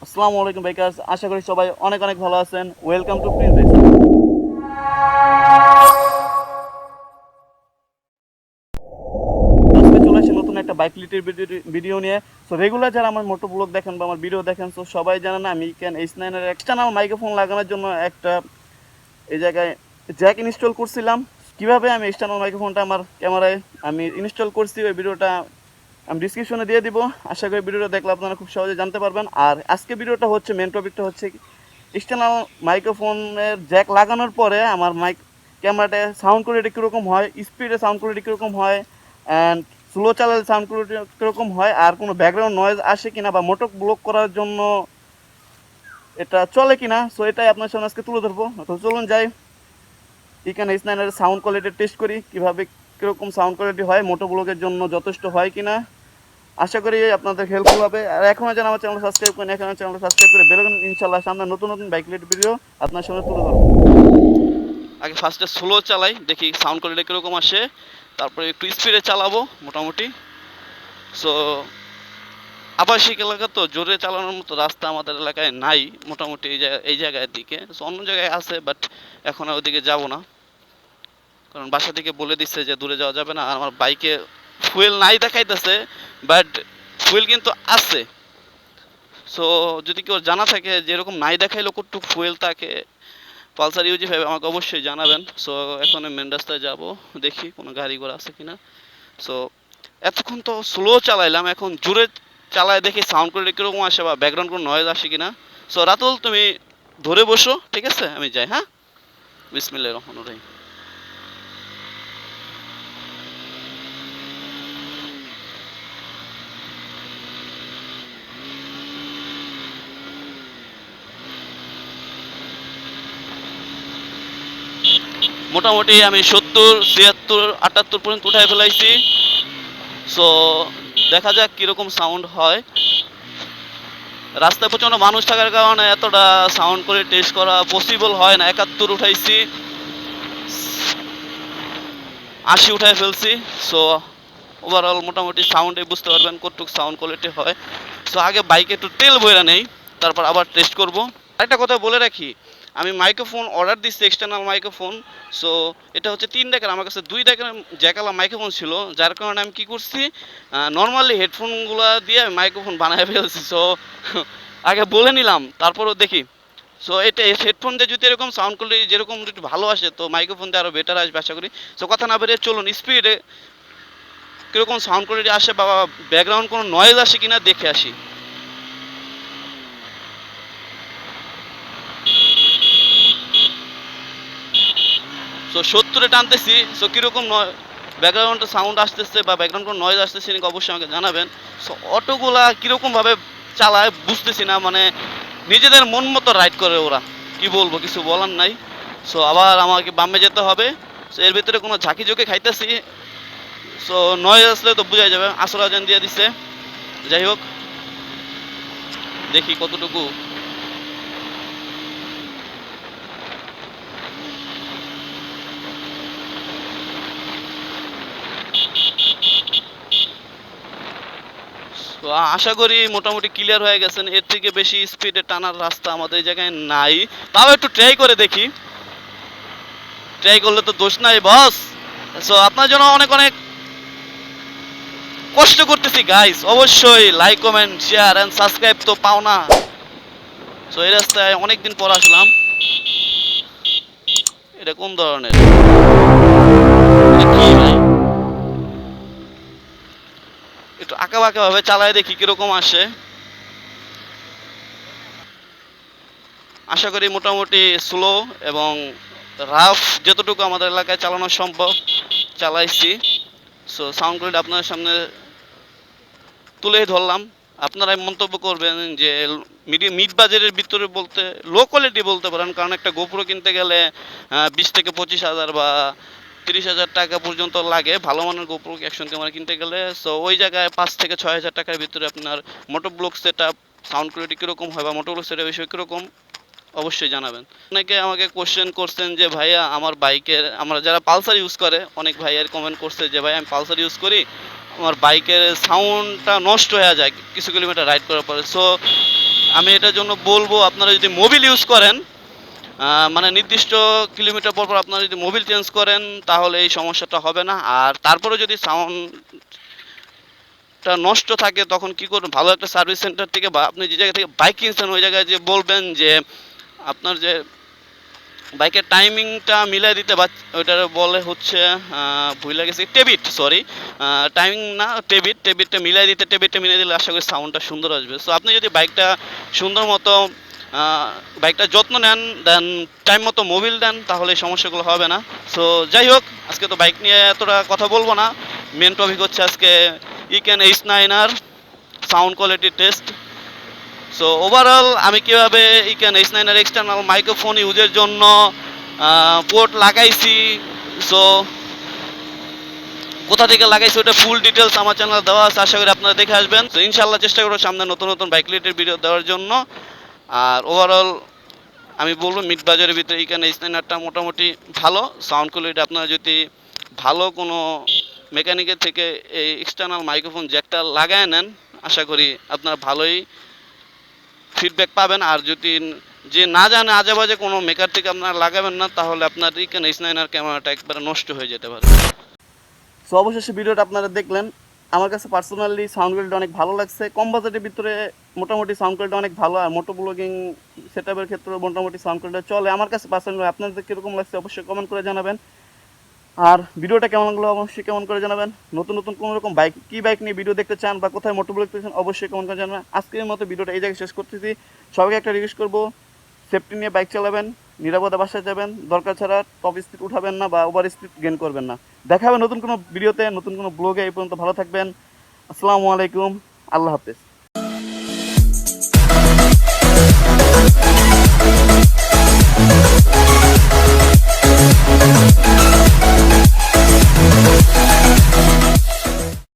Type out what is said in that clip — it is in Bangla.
আসসালামু আলাইকুম বাইকার্স, আশা করি সবাই অনেক অনেক ভালো আছেন। Welcome to princess. আজকে চলে আসছি নতুন একটা বাইক রিলেটেড ভিডিও নিয়ে। সো রেগুলার যারা আমার মোটো ব্লগ দেখেন বা আমার ভিডিও দেখেন, সো সবাই জানেন আমি EKEN H9R এক্সটার্নাল মাইক্রোফোন লাগানোর জন্য একটা এই জায়গায় জ্যাক ইনস্টল করছিলাম। কিভাবে আমি এক্সটার্নাল মাইক্রোফোনটা আমার ক্যামেরায় আমি ইনস্টল করছি, ওই ভিডিওটা আমি ডিসক্রিপশনে দিয়ে দিব। আশা করি ভিডিওটা দেখলে আপনারা খুব সহজে জানতে পারবেন। আর আজকে ভিডিওটা হচ্ছে, মেন টপিকটা হচ্ছে এক্সটার্নাল মাইক্রোফোনের জ্যাক লাগানোর পরে আমার ক্যামেরাতে সাউন্ড কোয়ালিটি কীরকম হয়, স্পিডে সাউন্ড কোয়ালিটি কীরকম হয়, অ্যান্ড স্লো চালালে সাউন্ড কোয়ালিটি কীরকম হয়, আর কোনো ব্যাকগ্রাউন্ড নয়েজ আসে কিনা বা মোটর ব্লক করার জন্য এটা চলে কিনা। সো এটাই আপনার সামনে আজকে তুলে ধরবো। তো চলুন যাই EKEN H9R sound quality test করি, কীভাবে কীরকম সাউন্ড কোয়ালিটি হয়, মোটো ব্লগের জন্য যথেষ্ট হয় কিনা। আশা করি আপনাদের হেল্পফুল হবে। আর এখনও যেন আমার চ্যানেল সাবস্ক্রাইব করেন, এখন চ্যানেল সাবস্ক্রাইব করে বেরোবেন। ইনশাল্লাহ সামনে নতুন নতুন বাইক রিলেটেড ভিডিও আপনার সামনে তুলে ধরবো। আগে ফার্স্টে স্লো চালাই, দেখি সাউন্ড কোয়ালিটি কীরকম আসে, তারপরে একটু স্পিডে চালাবো মোটামুটি। সো আবাসিক এলাকা তো জোরে চালানোর মতো রাস্তা আমাদের এলাকায় নাই মোটামুটি, এই জায়গার দিকে। সো অন্য জায়গায় আছে, বাট এখন আর ওদিকে যাবো না, কারণ বাসা থেকে বলে দিচ্ছে যে দূরে যাওয়া যাবে না। আর আমার বাইকে ফুয়েল নাই দেখাইতেছে, বাট ফুয়েল কিন্তু আছে। সো যদি কেউ জানা থাকে যেরকম নাই দেখাইলেও কতটুকু ফুয়েল থাকে পালসার ইউজি ফাইভ, আমাকে অবশ্যই জানাবেন। সো এখন মেন রাস্তায় যাবো, দেখি কোনো গাড়ি ঘোড়া আছে কিনা। সো এতক্ষণ তো স্লো চালাইলাম, এখন জোরে চালায় দেখি সাউন্ড কোয়ালিটি কীরকম আসে বা ব্যাকগ্রাউন্ড কোনো নয়েজ আসে কিনা। সো রাতুল, তুমি ধরে বসো, ঠিক আছে? আমি যাই, হ্যাঁ। বিসমিল্লাহির রহমানির রহিম। মোটামুটি আমি 70, 76, 78 পর্যন্ত উঠায় ফেলাইছি। সো দেখা যাক কীরকম সাউন্ড হয়। রাস্তায় প্রচণ্ড মানুষ থাকার কারণে এতটা সাউন্ড করে টেস্ট করা পসিবল হয় না। 71 উঠাইছি, 80 উঠায় ফেলছি। সো ওভারঅল মোটামুটি সাউন্ডে বুঝতে পারবেন কতটুকু সাউন্ড কোয়ালিটি হয়। সো আগে বাইকে একটু তেল বইরা নেই, তারপর আবার টেস্ট করব। একটা কথা বলে রাখি, আমি মাইক্রোফোন অর্ডার দিচ্ছি, এক্সটার্নাল মাইক্রোফোন। সো এটা হচ্ছে 3 ডেকের, আমার কাছে 2 ডেকের জ্যাকালা মাইক্রোফোন ছিল, যার কারণে আমি কী করছি, নর্মালি হেডফোনগুলো দিয়ে আমি মাইক্রোফোন বানায় ফেলছি। সো আগে বলে নিলাম, তারপরও দেখি। সো এটা হেডফোন দিয়ে যদি এরকম সাউন্ড কোয়ালিটি যেরকম একটু ভালো আসে, তো মাইক্রোফোন দিয়ে আরও বেটার আসবে আশা করি। সো কথা না বেরিয়ে চলুন স্পিডে কীরকম সাউন্ড কোয়ালিটি আসে বা ব্যাকগ্রাউন্ড কোনো নয়েজ আসে কিনা দেখে আসি। সো 70-এ টানতেছি। সো কীরকম ব্যাকগ্রাউন্ডে সাউন্ড আসতেছে বা ব্যাকগ্রাউন্ড কোনো নয়েজ আসতেছে নাকি অবশ্যই আমাকে জানাবেন। সো অটোগুলা কীরকমভাবে চালায় বুঝতেছি না, মানে নিজেদের মন মতো রাইড করে ওরা, কি বলবো, কিছু বলার নাই। সো আবার আমাকে বামে যেতে হবে। সো এর ভিতরে কোনো ঝাঁকি ঝুঁকি খাইতেছি। সো নয়েজ আসলে তো বোঝাই যাবে। আসর আজান দিয়ে দিছে, যাই হোক দেখি কতটুকু। তো আশা করি মোটামুটি ক্লিয়ার হয়ে গেছেন। এর থেকে বেশি স্পিডে টানার রাস্তা আমাদের এই জায়গায় নাই, তাও একটু ট্রাই করে দেখি। ট্রাই করলে তো দোষ নাই বস। সো আপনার জন্য অনেক অনেক কষ্ট করতেছি গাইস, অবশ্যই like comment share and subscribe তো পাও না। সো এই রাস্তায় অনেকদিন পর আসলাম। এটা কোন ধরনের, এটা কি ভাই? একটু আঁকা বাঁকা ভাবে চালায় দেখি কিরকম আসে। আশা করি মোটামুটি স্লো এবং রাফ যতটুকু আমাদের এলাকায় চালানো সম্ভব চালাইছি। সো সাউন্ড কোয়ালিটি আপনাদের সামনে তুলেই ধরলাম। আপনারাই মন্তব্য করবেন যে মিড বাজেটের ভিতরে বলতে লো কোয়ালিটি বলতে পারেন, কারণ একটা গোপ্রো কিনতে গেলে 20 থেকে 25 হাজার বা 30 হাজার টাকা পর্যন্ত লাগে ভালো মানের গোপ্রো অ্যাকশন ক্যামেরা কিনতে গেলে। সো ওই জায়গায় 5 থেকে 6 হাজার টাকার ভিতরে আপনার motoblog set up sound quality কীরকম হয় বা মোটোব্লগ সেট আপ বিষয় কীরকম অবশ্যই জানাবেন। অনেকে আমাকে কোশ্চেন করছেন যে ভাইয়া আমার বাইকের, আমরা যারা পালসার ইউজ করে অনেক ভাইয়ের কমেন্ট করছে যে ভাই আমি পালসার ইউজ করি, আমার বাইকের সাউন্ডটা নষ্ট হয়ে যায় কিছু কিলোমিটার রাইড করার পরে। সো আমি এটার জন্য বলবো আপনারা যদি মোবিল ইউজ করেন, মানে নির্দিষ্ট কিলোমিটার পর পর আপনারা যদি মোবিল চেঞ্জ করেন তাহলে এই সমস্যাটা হবে না। আর তারপরে যদি সাউন্ডটা নষ্ট থাকে তখন কি করবেন, ভালো একটা সার্ভিস সেন্টার থেকে বা আপনি যে জায়গা থেকে বাইক কিনছেন ওই জায়গায় যে বলবেন যে আপনার যে বাইকের টাইমিংটা মিলাই দিতে, বা ওইটা বলে হচ্ছে ভুলে গেছি, টেবিট, সরি, টাইমিং না, টেবিটটা মিলাই দিতে, টেবিটটা মিলাই দিলে আশা করি সাউন্ডটা সুন্দর আসবে। সো আপনি যদি বাইকটা সুন্দর মতো বাইকটা যত্ন নেন, দেন টাইম মতো মোবিল দেন, তাহলে এই সমস্যাগুলো হবে না। সো যাই হোক, আজকে তো বাইক নিয়ে এতটা কথা বলবো না, মেন টপিক হচ্ছে আজকে EKEN H9R sound quality test. So overall আমি কীভাবে ইকেন H9R এক্সটার্নাল মাইক্রোফোন ইউজের জন্য পোর্ট লাগাইছি, সো কোথা থেকে লাগাইছি ওটা ফুল ডিটেলস আমার চ্যানেলে দেওয়া আছে, আশা করি আপনারা দেখে আসবেন। তো ইনশাআল্লাহ চেষ্টা করবো সামনে নতুন নতুন বাইক রিলেটেড ভিডিও দেওয়ার জন্য। আর ওভারঅল আমি বলবো মিড বাজারের ভিতরে ইকেন H9Rটা মোটামুটি ভালো সাউন্ড কোয়ালিটি। আপনারা যদি ভালো কোনো মেকানিকের থেকে এই এক্সটার্নাল মাইক্রোফোন জ্যাকটা লাগায় নেন, আশা করি আপনারা ভালোই ফিডব্যাক পাবেন। আর যদি যে না জানে আজে বাজে কোনো মেকার থেকে আপনারা লাগাবেন না, তাহলে আপনার ইকেন H9R ক্যামেরাটা একবারে নষ্ট হয়ে যেতে পারে। সো অবশেষে ভিডিওটা আপনারা দেখলেন, আমার কাছে পার্সোনালি সাউন্ড কোয়ালিটি অনেক ভালো লাগছে। কম বাজেটের ভিতরে মোটামুটি সাউন্ড কোয়ালিটি অনেক ভালো, আর মোটো ব্লগিং সেটআপের ক্ষেত্রে মোটামুটি সাউন্ড কোয়ালিটি চলে আমার কাছে পার্সোনালি। আপনাদের কীরকম লাগছে অবশ্যই কমেন্ট করে জানাবেন। আর ভিডিওটা কেমন লাগলো অবশ্যই কেমন করে জানাবেন। নতুন নতুন কোনো রকম বাইক, কি বাইক নিয়ে ভিডিও দেখতে চান বা কোথায় মোটো ব্লগ দেখতে চান অবশ্যই কেমন করে জানাবেন। আজকের মতো ভিডিওটা এই জায়গায় শেষ করতেছি। সবাইকে একটা রিকোয়েস্ট করবো, সেফটি নিয়ে বাইক চালাবেন, নিরাপদে বাসায় যাবেন, দরকার ছাড়া টপ স্পিড উঠাবেন না বা ওভার স্পিড গেইন করবেন না। দেখা হবে নতুন কোনো ভিডিওতে, নতুন কোনো ব্লগে। এই পর্যন্ত ভালো থাকবেন। আসসালামু আলাইকুম, আল্লাহ হাফেজ।